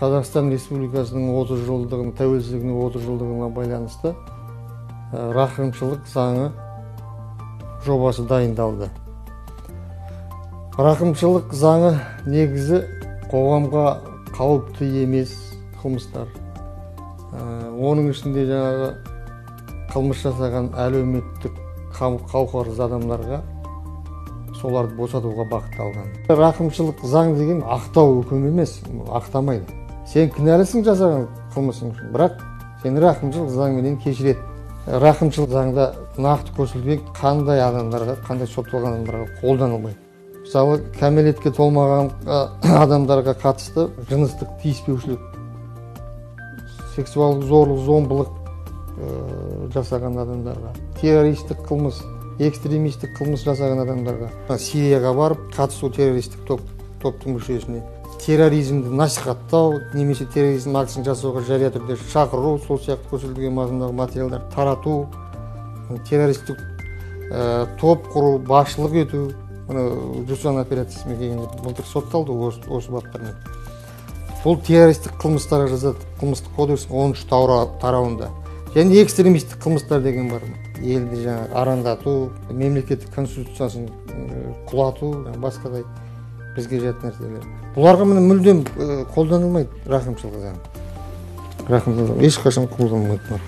Қазақстан Республикасының 30 жылдығын, тәуелсіздігінің 30 жылдығына байланысты рақымшылық заңы жобасы дайындалды. Рақымшылық заңы негізі қоғамға қауіпті емес қылмыстар. Оның ішінде жаңағы қылмыс жасаған әлеуметтік қауқарсыз адамдарға соларды босатуға бағытталған. Рақымшылық заң деген ақтау үкім емес, ақтамайды. Сен кінәлісің жасаған қылмысың үшін, бірақ сені рақымшылық заңменен кешіреді. Рақымшылық заңда нақты көрсетілген қандай адамдарға, қандай сотталған адамдарға қолданылмайды. Мысалы, кәмелетке толмаған адамдарға қатысты жыныстық тиіспеушілік, сексуалдық зорлық, зомбылық жасаған адамдарға, террористік қылмыс, экстремистік қылмыс жасаған адамдарға, Сирияға барып қатысу террористік топтың мүшесіне, терроризмді насихаттау, немесе терроризм актісін жасауға жария түрде шақыру, сол сияқты көрсетілген мазмұндағы материалдар тарату, террористік топ құру, басшылық ету, Жусан операциясымен келгенде былтыр сотталды осы баптармен. Бұл террористік қылмыстарға жазады, қылмыстық кодекстің 13 тарауында. Және экстремистік қылмыстар деген бар. Елді жаңағы арандату, мемлекеттік конституциясын құлату, басқадай бізге жат нәрселер. Бұларға мүлдем қолданылмайды рақымшылық заң. Рақымшылық ешқашан қолданылмайды.